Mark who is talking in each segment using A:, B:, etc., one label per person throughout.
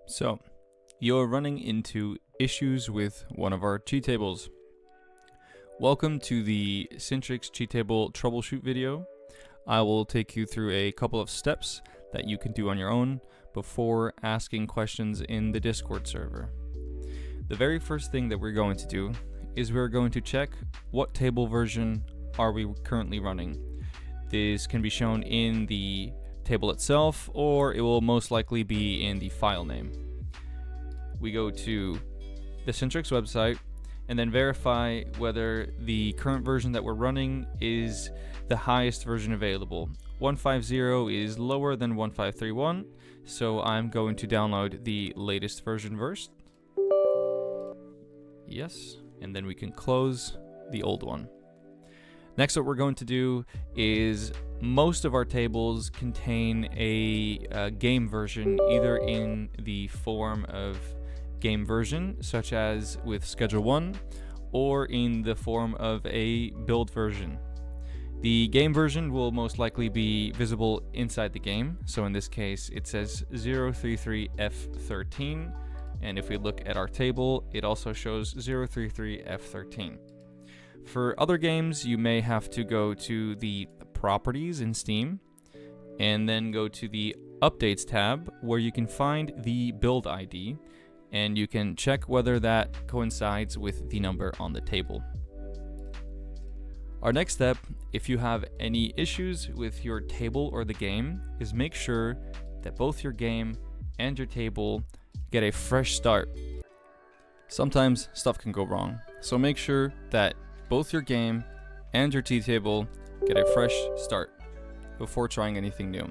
A: So, you're running into issues with one of our cheat tables. Welcome to the Citrix cheat table troubleshoot video. I will take you through a couple of steps that you can do on your own before asking questions in the Discord server. The very first thing that we're going to do is we're going to check what table version are we currently running. This can be shown in the table itself, or it will most likely be in the file name. We go to the Citrix website and then verify whether the current version that we're running is the highest version available. 150 is lower than 1531, so I'm going to download the latest version first. Yes, and then we can close the old one. Next, what we're going to do is most of our tables contain a game version, either in the form of game version, such as with Schedule 1, or in the form of a build version. The game version will most likely be visible inside the game, so in this case it says 033F13, and if we look at our table, it also shows 033F13. For other games, you may have to go to the properties in Steam and then go to the updates tab where you can find the build ID and you can check whether that coincides with the number on the table. Our next step, if you have any issues with your table or the game, is make sure that both your game and your table get a fresh start. Sometimes stuff can go wrong, so make sure that both your game and your T-table get a fresh start before trying anything new.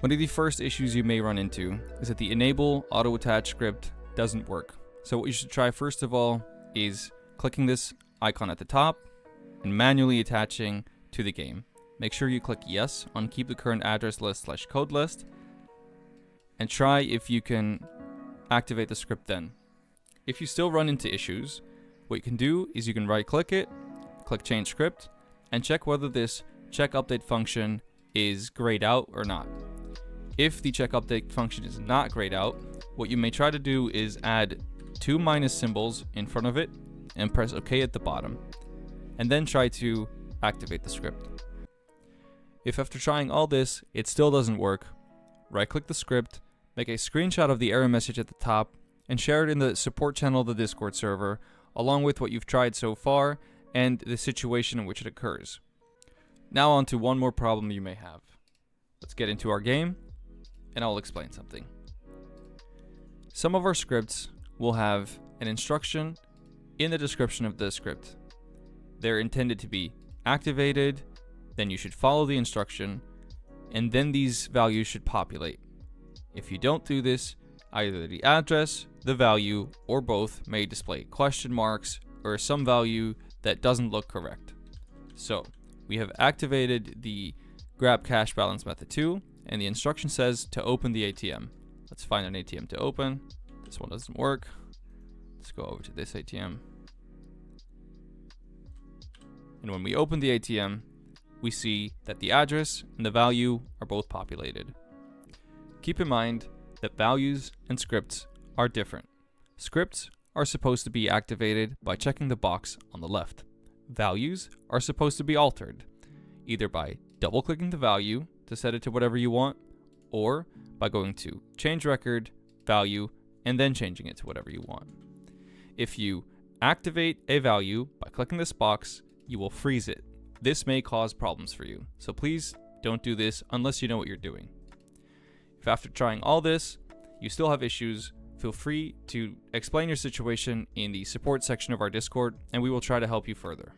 A: One of the first issues you may run into is that the enable auto attach script doesn't work. So what you should try first of all is clicking this icon at the top and manually attaching to the game. Make sure you click yes on keep the current address list / code list and try if you can activate the script then. If you still run into issues, what you can do is you can right click it, click change script, and check whether this check update function is grayed out or not. If the check update function is not grayed out, what you may try to do is add 2 minus symbols in front of it and press OK at the bottom, and then try to activate the script. If after trying all this it still doesn't work, right click the script, make a screenshot of the error message at the top, and share it in the support channel of the Discord server, along with what you've tried so far and the situation in which it occurs. Now on to one more problem you may have. Let's get into our game, and I'll explain something. Some of our scripts will have an instruction in the description of the script. They're intended to be activated, then you should follow the instruction, and then these values should populate. If you don't do this, either the address, the value, or both may display question marks or some value that doesn't look correct. So we have activated the grab cash balance method 2, and the instruction says to open the ATM. Let's find an ATM to open. This one doesn't work. Let's go over to this ATM. And when we open the ATM, we see that the address and the value are both populated. Keep in mind that values and scripts are different. Scripts are supposed to be activated by checking the box on the left. Values are supposed to be altered, either by double-clicking the value to set it to whatever you want, or by going to change record, value, and then changing it to whatever you want. If you activate a value by clicking this box, you will freeze it. This may cause problems for you, so please don't do this unless you know what you're doing. If after trying all this, you still have issues, feel free to explain your situation in the support section of our Discord, and we will try to help you further.